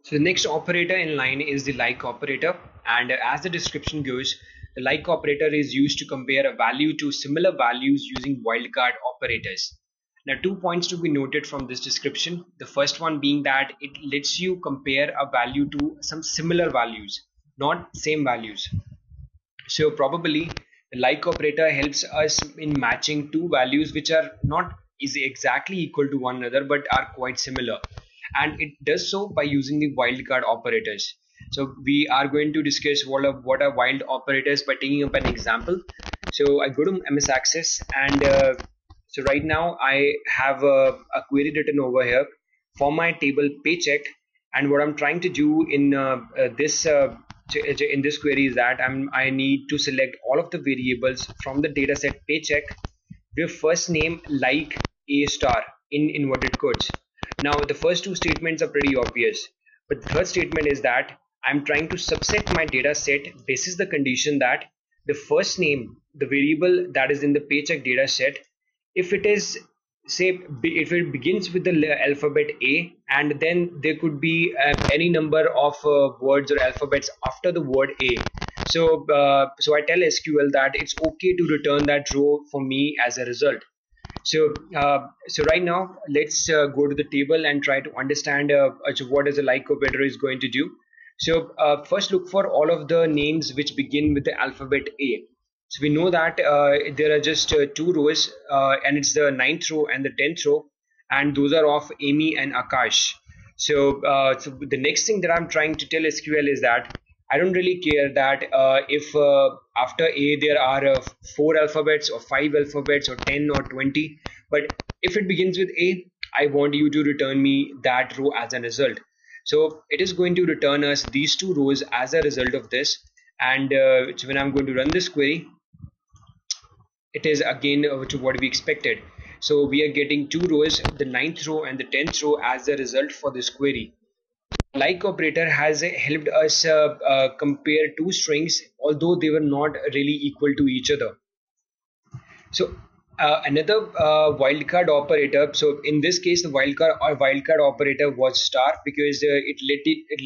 So the next operator in line is the like operator, and as the description goes, the like operator is used to compare a value to similar values using wildcard operators. Now, 2 points to be noted from this description. The first one being that it lets you compare a value to some similar values, not same values. So probably the like operator helps us in matching two values which are not is exactly equal to one another but are quite similar, and it does so by using the wildcard operators. So we are going to discuss what are wild operators by taking up an example. So I go to MS Access, and so right now I have a query written over here for my table paycheck, and what I'm trying to do in this query is that I need to select all of the variables from the dataset paycheck with first name like a star in inverted quotes. Now the first two statements are pretty obvious, but the third statement is that I'm trying to subset my data set basis the condition that the first name, the variable that is in the paycheck data set, if it is, say, if it begins with the alphabet A, and then there could be any number of words or alphabets after the word A. So I tell SQL that it's okay to return that row for me as a result. So right now let's go to the table and try to understand what is a like operator is going to do. So first look for all of the names which begin with the alphabet A. So we know that there are just two rows, and it's the ninth row and the 10th row, and those are of Amy and Akash. So the next thing that I'm trying to tell SQL is that I don't really care that if after A there are 4 alphabets or 5 alphabets or 10 or 20, but if it begins with A, I want you to return me that row as a result. So it is going to return us these two rows as a result of this, and so when I'm going to run this query, it is again to what we expected. So we are getting two rows, the ninth row and the 10th row, as a result for this query. Like operator has helped us compare two strings although they were not really equal to each other. So another wildcard operator, so in this case the wildcard operator was star because it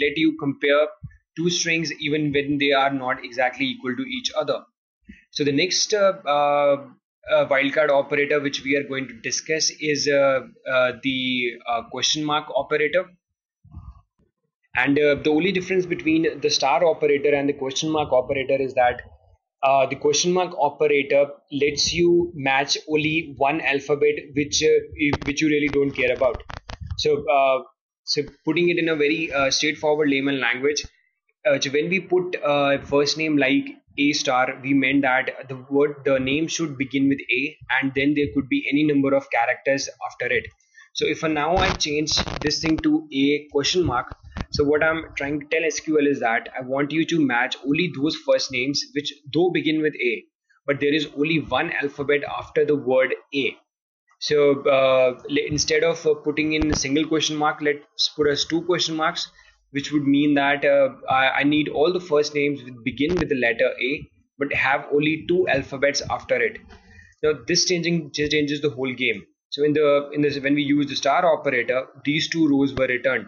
let you compare two strings even when they are not exactly equal to each other. So the next wildcard operator which we are going to discuss is the question mark operator. And the only difference between the star operator and the question mark operator is that the question mark operator lets you match only one alphabet which you really don't care about. So putting it in a very straightforward layman language, so when we put first name like A star, we meant that the name should begin with A, and then there could be any number of characters after it. So if now I change this thing to A question mark, so what I'm trying to tell SQL is that I want you to match only those first names which though begin with A, but there is only one alphabet after the word A. So instead of putting in a single question mark, let's put as two question marks, which would mean that I need all the first names which begin with the letter A, but have only two alphabets after it. Now this changes the whole game. So in this when we use the star operator, these two rows were returned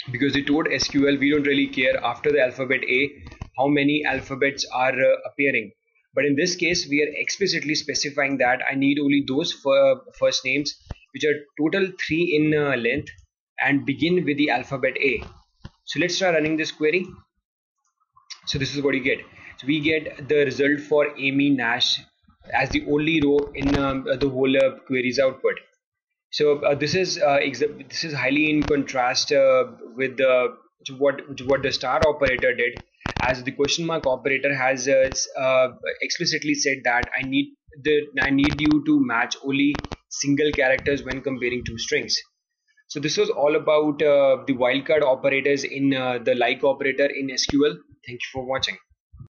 because it told SQL we don't really care after the alphabet A how many alphabets are appearing. But in this case, we are explicitly specifying that I need only those first names which are total 3 in length and begin with the alphabet A. So let's try running this query. So this is what you get. So we get the result for Amy Nash as the only row in the whole query's output. So this is highly in contrast with what the star operator did, as the question mark operator has explicitly said that I need you to match only single characters when comparing two strings. So this was all about the wildcard operators in the like operator in SQL. Thank you for watching.